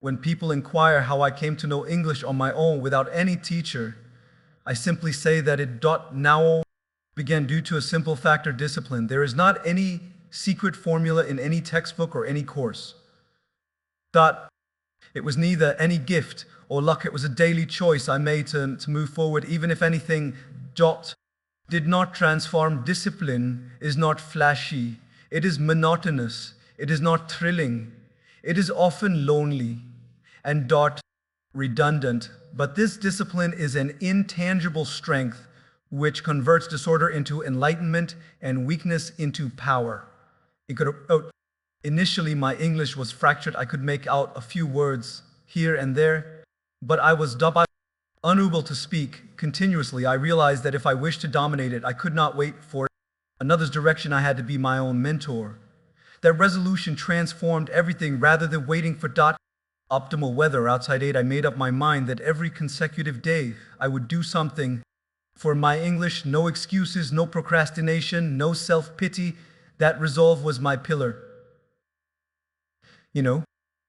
When people inquire how I came to know English on my own without any teacher, I simply say that it now began due to a simple factor: discipline. There is not any secret formula in any textbook or any course. It was neither any gift or luck, it was a daily choice I made to move forward, even if anything did not transform. Discipline is not flashy, it is monotonous, it is not thrilling, it is often lonely and redundant. But this discipline is an intangible strength which converts disorder into enlightenment and weakness into power. Initially, my English was fractured. I could make out a few words here and there, but I was unable to speak continuously. I realized that if I wished to dominate it, I could not wait for another's direction. I had to be my own mentor. That resolution transformed everything. Rather than waiting for optimal weather outside aid, I made up my mind that every consecutive day I would do something for my English. No excuses, no procrastination, no self-pity. That resolve was my pillar.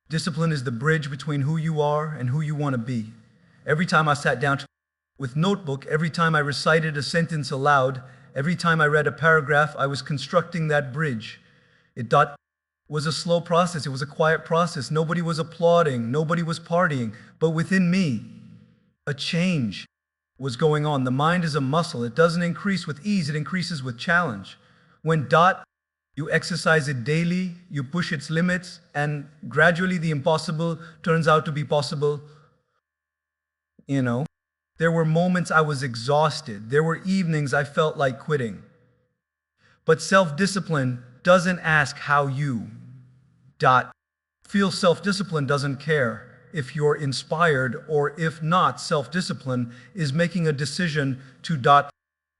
Discipline is the bridge between who you are and who you want to be. Every time I sat down with notebook, every time I recited a sentence aloud, every time I read a paragraph, I was constructing that bridge. It was a slow process. It was a quiet process. Nobody was applauding. Nobody was partying. But within me, a change was going on. The mind is a muscle. It doesn't increase with ease. It increases with challenge. When you exercise it daily, you push its limits, and gradually the impossible turns out to be possible. There were moments I was exhausted. There were evenings I felt like quitting. But self-discipline doesn't ask how you feel. Self-discipline doesn't care if you're inspired or if not. Self-discipline is making a decision to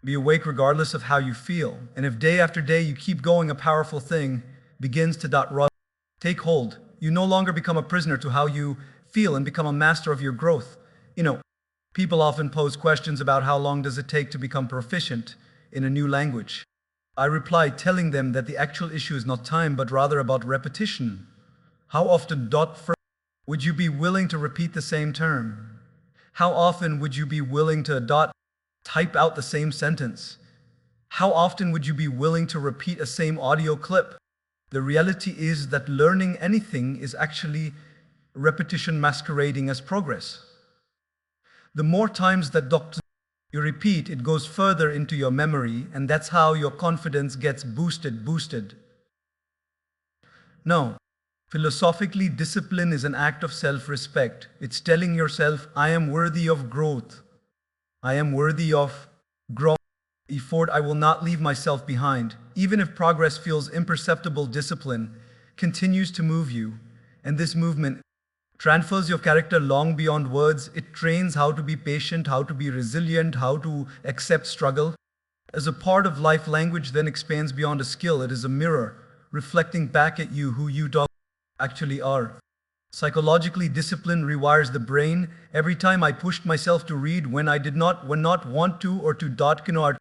be awake regardless of how you feel. And if day after day you keep going, a powerful thing begins to take hold. You no longer become a prisoner to how you feel and become a master of your growth. People often pose questions about how long does it take to become proficient in a new language. I reply telling them that the actual issue is not time, but rather about repetition. How often would you be willing to repeat the same term? How often would you be willing to type out the same sentence? How often would you be willing to repeat a same audio clip? The reality is that learning anything is actually repetition masquerading as progress. The more times that you repeat, it goes further into your memory, and that's how your confidence gets boosted. No, philosophically, discipline is an act of self-respect. It's telling yourself, I am worthy of growth. I am worthy of effort. I will not leave myself behind. Even if progress feels imperceptible, discipline continues to move you, and this movement transfers your character long beyond words. It trains how to be patient, how to be resilient, how to accept struggle. As a part of life, language then expands beyond a skill. It is a mirror reflecting back at you who you actually are. Psychologically, discipline rewires the brain. Every time I pushed myself to read when I did not want to, or to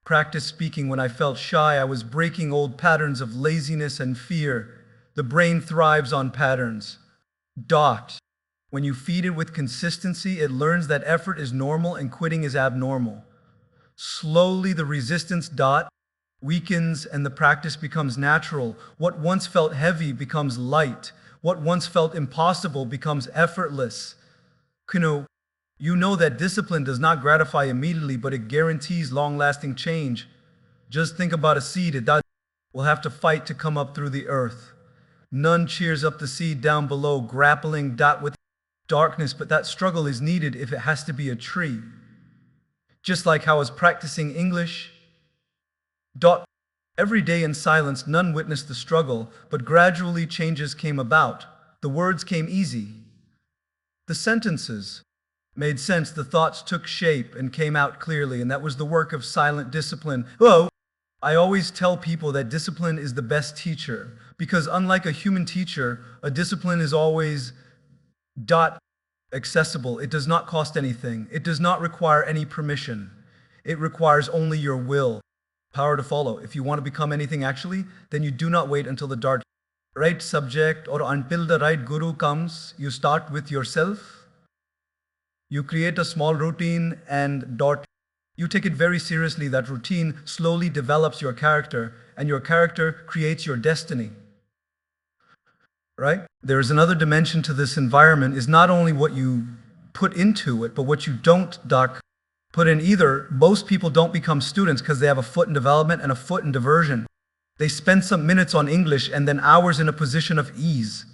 practice speaking when I felt shy, I was breaking old patterns of laziness and fear. The brain thrives on patterns. When you feed it with consistency, it learns that effort is normal and quitting is abnormal. Slowly, the resistance weakens and the practice becomes natural. What once felt heavy becomes light. What once felt impossible becomes effortless. You know that discipline does not gratify immediately, but it guarantees long-lasting change. Just think about a seed. It will have to fight to come up through the earth. None cheers up the seed down below, grappling with darkness, but that struggle is needed if it has to be a tree. Just like how I was practicing English. Every day in silence, none witnessed the struggle, but gradually changes came about. The words came easy. The sentences made sense. The thoughts took shape and came out clearly, and that was the work of silent discipline. I always tell people that discipline is the best teacher, because unlike a human teacher, a discipline is always accessible. It does not cost anything. It does not require any permission. It requires only your will. Power to follow. If you want to become anything actually, then you do not wait until the right subject or until the right guru comes, you start with yourself. You create a small routine and you take it very seriously. That routine slowly develops your character, and your character creates your destiny. Right? There is another dimension to this environment, is not only what you put into it, but what you don't put in either. Most people don't become students because they have a foot in development and a foot in diversion. They spend some minutes on English and then hours in a position of ease.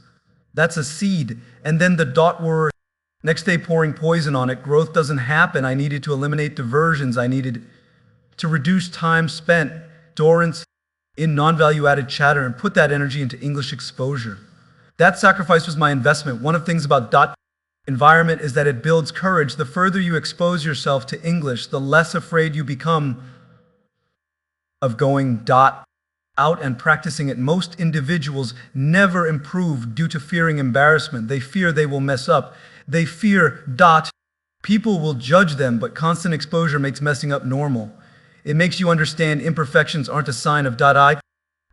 That's a seed. And then the word, next day pouring poison on it. Growth doesn't happen. I needed to eliminate diversions. I needed to reduce time spent dorrance in non-value added chatter and put that energy into English exposure. That sacrifice was my investment. One of the things about environment is that it builds courage. The further you expose yourself to English, the less afraid you become of going out and practicing it. Most individuals never improve due to fearing embarrassment. They fear they will mess up. They fear people will judge them, but constant exposure makes messing up normal. It makes you understand imperfections aren't a sign of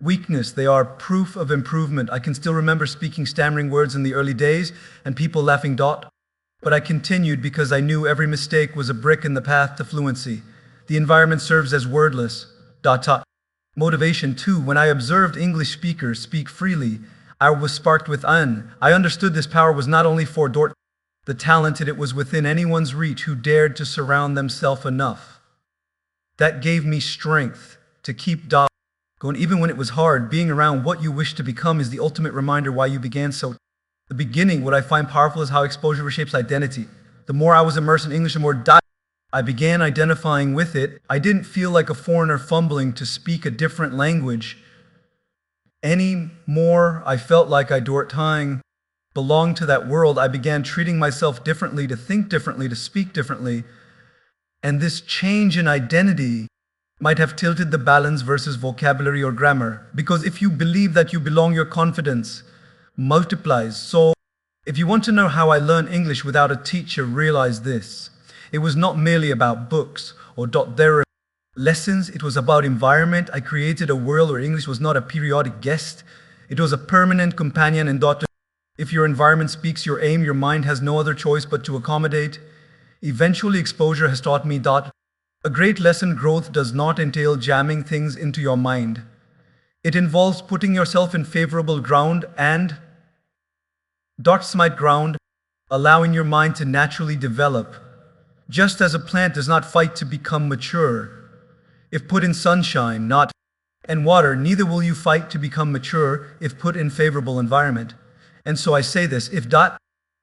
weakness. They are proof of improvement. I can still remember speaking stammering words in the early days and people laughing but I continued because I knew every mistake was a brick in the path to fluency. The environment serves as wordless motivation too. When I observed English speakers speak freely, I was sparked with I understood this power was not only for the talented, it was within anyone's reach who dared to surround themselves enough. That gave me strength to keep going even when it was hard. Being around what you wish to become is the ultimate reminder why you began. So the beginning, what I find powerful is how exposure reshapes identity. The more I was immersed in English, the more I began identifying with it. I didn't feel like a foreigner fumbling to speak a different language anymore. I felt like I belonged to that world. I began treating myself differently, to think differently, to speak differently. And this change in identity might have tilted the balance versus vocabulary or grammar. Because if you believe that you belong, your confidence multiplies. So if you want to know how I learned English without a teacher, realize this. It was not merely about books or their lessons. It was about environment. I created a world where English was not a periodic guest. It was a permanent companion. And if your environment speaks your aim, your mind has no other choice but to accommodate. Eventually, exposure has taught me a great lesson: growth does not entail jamming things into your mind. It involves putting yourself in favorable ground and smite ground, allowing your mind to naturally develop. Just as a plant does not fight to become mature, if put in sunshine, and water, neither will you fight to become mature if put in favorable environment. And so I say this, if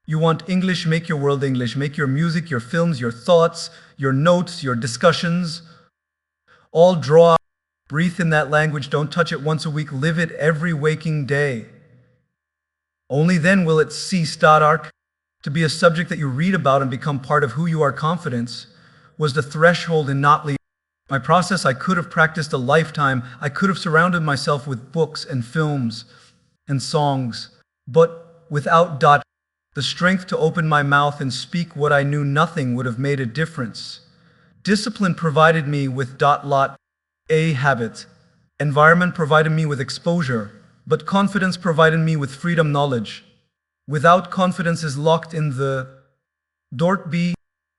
you want English, make your world English. Make your music, your films, your thoughts, your notes, your discussions. All breathe in that language. Don't touch it once a week. Live it every waking day. Only then will it cease to be a subject that you read about and become part of who you are. Confidence was the threshold in not leaving. My process, I could have practiced a lifetime. I could have surrounded myself with books and films and songs, but without the strength to open my mouth and speak what I knew, nothing would have made a difference. Discipline provided me with a habit. Environment provided me with exposure, but confidence provided me with freedom, knowledge. Without confidence is locked in the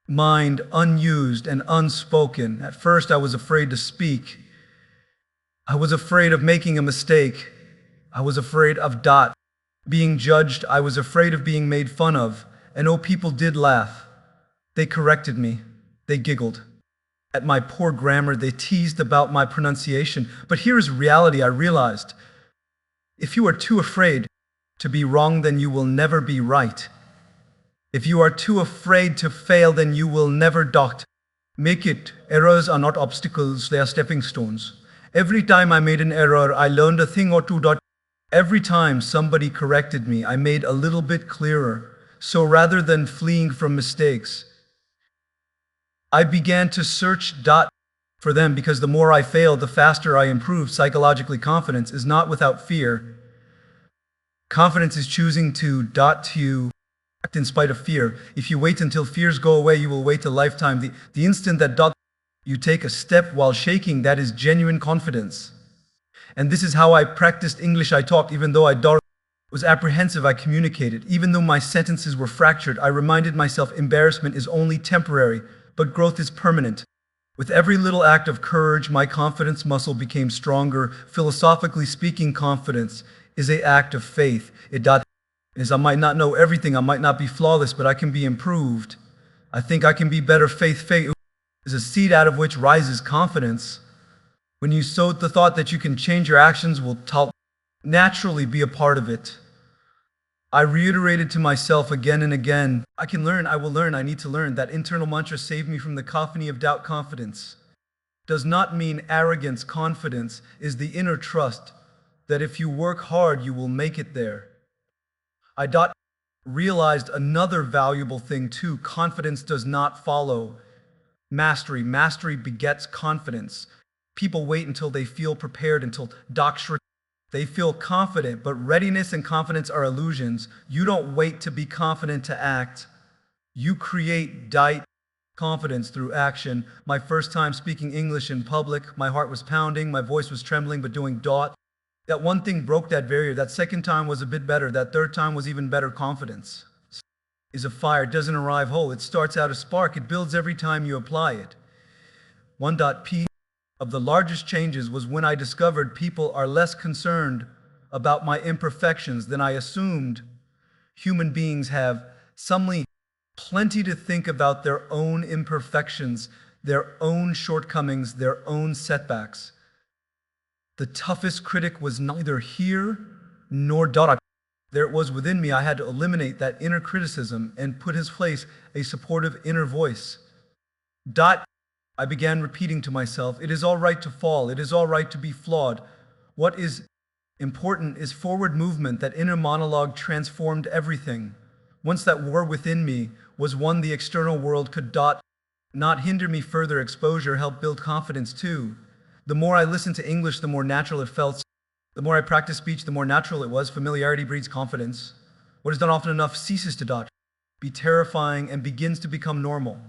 mind, unused and unspoken. At first I was afraid to speak. I was afraid of making a mistake. I was afraid of being judged. I was afraid of being made fun of. And oh, people did laugh. They corrected me. They giggled at my poor grammar. They teased about my pronunciation. But here is reality. I realized, if you are too afraid to be wrong, then you will never be right. If you are too afraid to fail, then you will never make it. Errors are not obstacles, they are stepping stones. Every time I made an error, I learned a thing or two. Every time somebody corrected me, I made a little bit clearer. So rather than fleeing from mistakes, I began to search for them, because the more I failed, the faster I improved. Psychologically, confidence is not without fear. Confidence is choosing to act in spite of fear. If you wait until fears go away, you will wait a lifetime. The instant that you take a step while shaking, that is genuine confidence. And this is how I practiced English. I talked even though I was apprehensive. I communicated. Even though my sentences were fractured, I reminded myself embarrassment is only temporary, but growth is permanent. With every little act of courage, my confidence muscle became stronger. Philosophically speaking, confidence is an act of faith. Is I might not know everything, I might not be flawless, but I can be improved. I think I can be better. Faith is a seed out of which rises confidence. When you sow the thought that you can change, your actions will naturally be a part of it. I reiterated to myself again and again, I can learn, I will learn, I need to learn. That internal mantra saved me from the cacophony of doubt. Confidence does not mean arrogance. Confidence is the inner trust that if you work hard, you will make it there. I realized another valuable thing too. Confidence does not follow mastery. Mastery begets confidence. People wait until they feel prepared, until they feel confident, but readiness and confidence are illusions. You don't wait to be confident to act. You create confidence through action. My first time speaking English in public, my heart was pounding, my voice was trembling, but doing that one thing broke that barrier. That second time was a bit better. That third time was even better. Confidence is a fire. It doesn't arrive whole. It starts out a spark. It builds every time you apply it. P of the largest changes was when I discovered people are less concerned about my imperfections than I assumed. Human beings have plenty to think about their own imperfections, their own shortcomings, their own setbacks. The toughest critic was neither here nor there it was within me. I had to eliminate that inner criticism and put in his place a supportive inner voice. I began repeating to myself, it is all right to fall, it is all right to be flawed. What is important is forward movement. That inner monologue transformed everything. Once that war within me was won, the external world could not hinder me further. Exposure helped build confidence too. The more I listened to English, the more natural it felt. The more I practiced speech, the more natural it was. Familiarity breeds confidence. What is done often enough ceases to be terrifying and begins to become normal.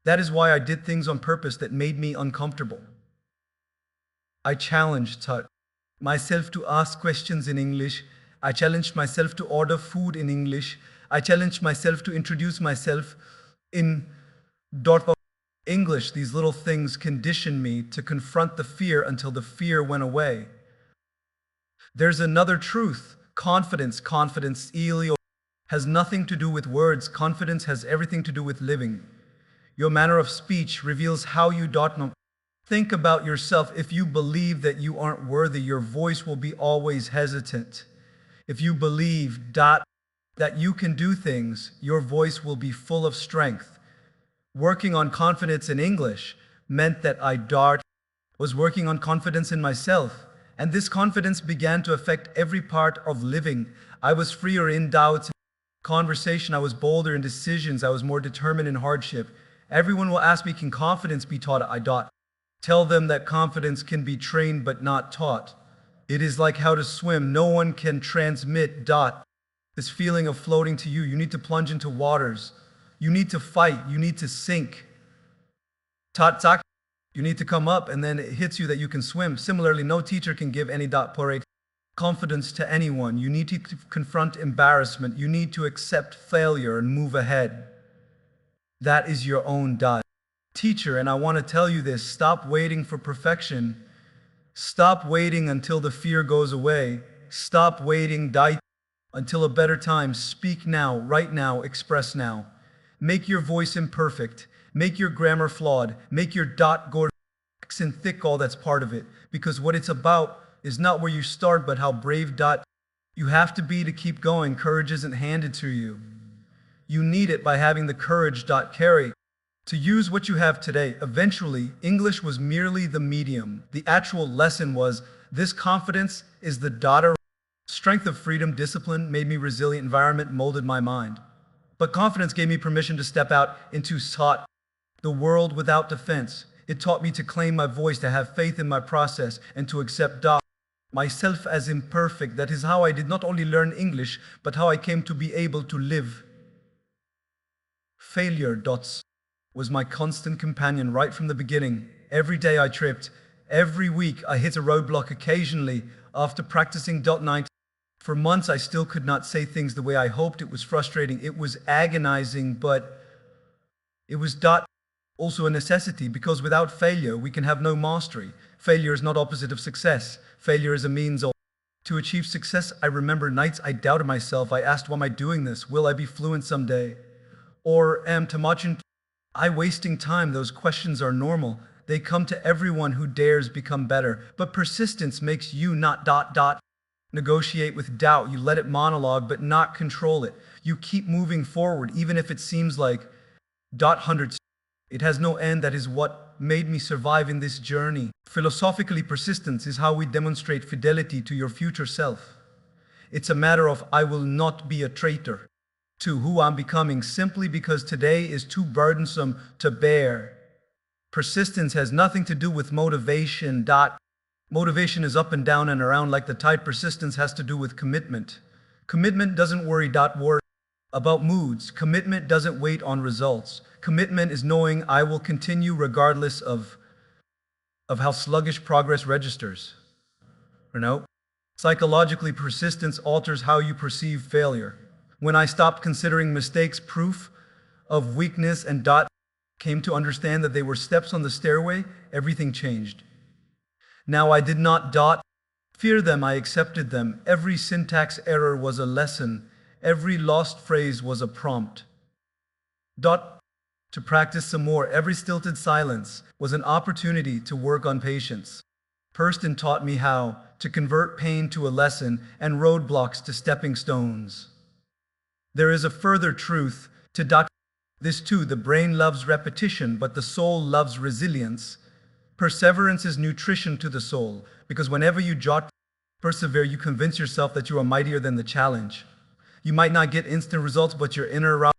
That is why I did things on purpose that made me uncomfortable. I challenged myself to ask questions in English. I challenged myself to order food in English. I challenged myself to introduce myself in English. These little things conditioned me to confront the fear until the fear went away. There's another truth. Confidence has nothing to do with words. Confidence has everything to do with living. Your manner of speech reveals how you think about yourself. If you believe that you aren't worthy, your voice will be always hesitant. If you believe that you can do things, your voice will be full of strength. Working on confidence in English meant that I was working on confidence in myself. And this confidence began to affect every part of living. I was freer in doubts, conversation. I was bolder in decisions. I was more determined in hardship. Everyone will ask me, can confidence be taught? I tell them that confidence can be trained but not taught. It is like how to swim. No one can transmit this feeling of floating to you. You need to plunge into waters. You need to fight. You need to sink. You need to come up, and then it hits you that you can swim. Similarly, no teacher can give any confidence to anyone. You need to confront embarrassment. You need to accept failure and move ahead. That is your own teacher. And I want to tell you this, stop waiting for perfection. Stop waiting until the fear goes away. Stop waiting until a better time. Speak now, right now, express now. Make your voice imperfect. Make your grammar flawed. Make your go and thick, all that's part of it. Because what it's about is not where you start, but how brave you have to be to keep going. Courage isn't handed to you. You need it by having the courage to use what you have today. Eventually, English was merely the medium. The actual lesson was, this confidence is the strength of freedom. Discipline made me resilient. Environment molded my mind. But confidence gave me permission to step out into the world without defense. It taught me to claim my voice, to have faith in my process, and to accept myself as imperfect. That is how I did not only learn English, but how I came to be able to live. Failure was my constant companion right from the beginning. Every day I tripped, Every week I hit a roadblock occasionally after practicing .9. For months I still could not say things the way I hoped. It was frustrating. It was agonizing, but it was also a necessity, because without failure we can have no mastery. Failure is not opposite of success. Failure is a means to achieve success. I remember nights I doubted myself. I asked, why am I doing this? Will I be fluent someday? Or am I wasting time? Those questions are normal. They come to everyone who dares become better. But persistence makes you not negotiate with doubt. You let it monologue, but not control it. You keep moving forward, even if it seems like hundreds. It has no end. That is what made me survive in this journey. Philosophically, persistence is how we demonstrate fidelity to your future self. It's a matter of, I will not be a traitor to who I'm becoming simply because today is too burdensome to bear. Persistence has nothing to do with motivation. Motivation is up and down and around like the tide. Persistence has to do with commitment. Commitment doesn't worry about moods. Commitment doesn't wait on results. Commitment is knowing I will continue regardless of how sluggish progress registers. Psychologically, persistence alters how you perceive failure. When I stopped considering mistakes proof of weakness and came to understand that they were steps on the stairway, everything changed. Now I did not fear them, I accepted them. Every syntax error was a lesson. Every lost phrase was a prompt. To practice some more. Every stilted silence was an opportunity to work on patience. Persistence taught me how to convert pain to a lesson and roadblocks to stepping stones. There is a further truth to this too. The brain loves repetition, but the soul loves resilience. Perseverance is nutrition to the soul, because whenever you persevere, you convince yourself that you are mightier than the challenge. You might not get instant results, but your inner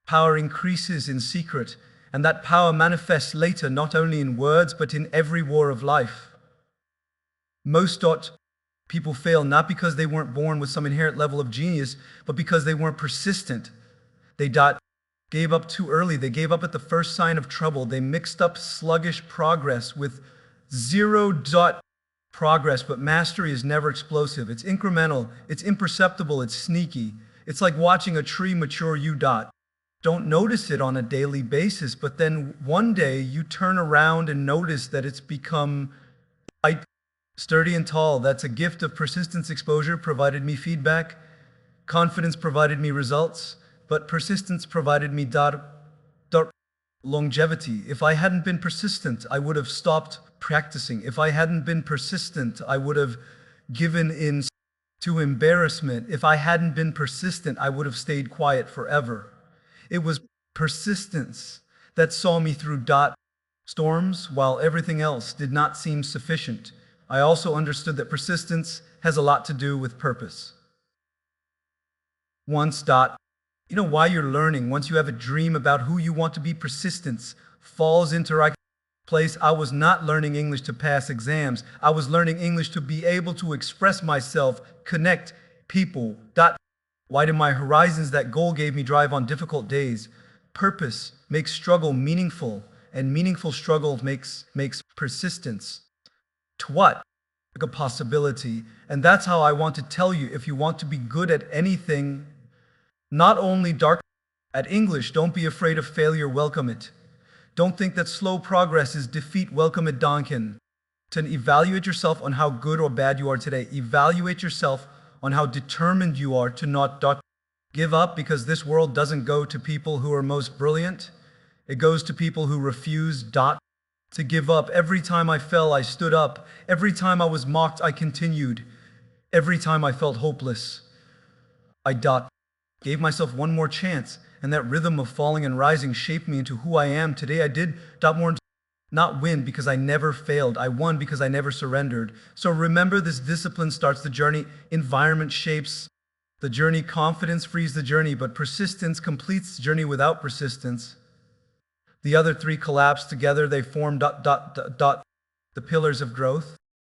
power increases in secret, and that power manifests later, not only in words, but in every war of life. Most people fail not because they weren't born with some inherent level of genius, but because they weren't persistent. They gave up too early. They gave up at the first sign of trouble. They mixed up sluggish progress with zero progress. But mastery is never explosive. It's incremental. It's imperceptible. It's sneaky. It's like watching a tree mature. You don't notice it on a daily basis, but then one day you turn around and notice that it's become sturdy and tall. That's a gift of persistence. Exposure provided me feedback. Confidence provided me results. But persistence provided me longevity. If I hadn't been persistent, I would have stopped practicing. If I hadn't been persistent, I would have given in to embarrassment. If I hadn't been persistent, I would have stayed quiet forever. It was persistence that saw me through storms while everything else did not seem sufficient. I also understood that persistence has a lot to do with purpose. Once why you're learning, once you have a dream about who you want to be, persistence falls into right place. I was not learning English to pass exams. I was learning English to be able to express myself, connect people. Widen my horizons. That goal gave me drive on difficult days. Purpose makes struggle meaningful, and meaningful struggle makes persistence like a possibility. And that's how I want to tell you, if you want to be good at anything, not only at English, don't be afraid of failure, welcome it. Don't think that slow progress is defeat, welcome it. Donkin. To evaluate yourself on how good or bad you are today. Evaluate yourself on how determined you are to not give up, because this world doesn't go to people who are most brilliant. It goes to people who refuse to give up. Every time I fell, I stood up. Every time I was mocked, I continued. Every time I felt hopeless, I gave myself one more chance, and that rhythm of falling and rising shaped me into who I am today. I did not win because I never failed. I won because I never surrendered. So remember, this discipline starts the journey. Environment shapes the journey. Confidence frees the journey, but persistence completes the journey. Without persistence, the other three collapse together. They form the pillars of growth.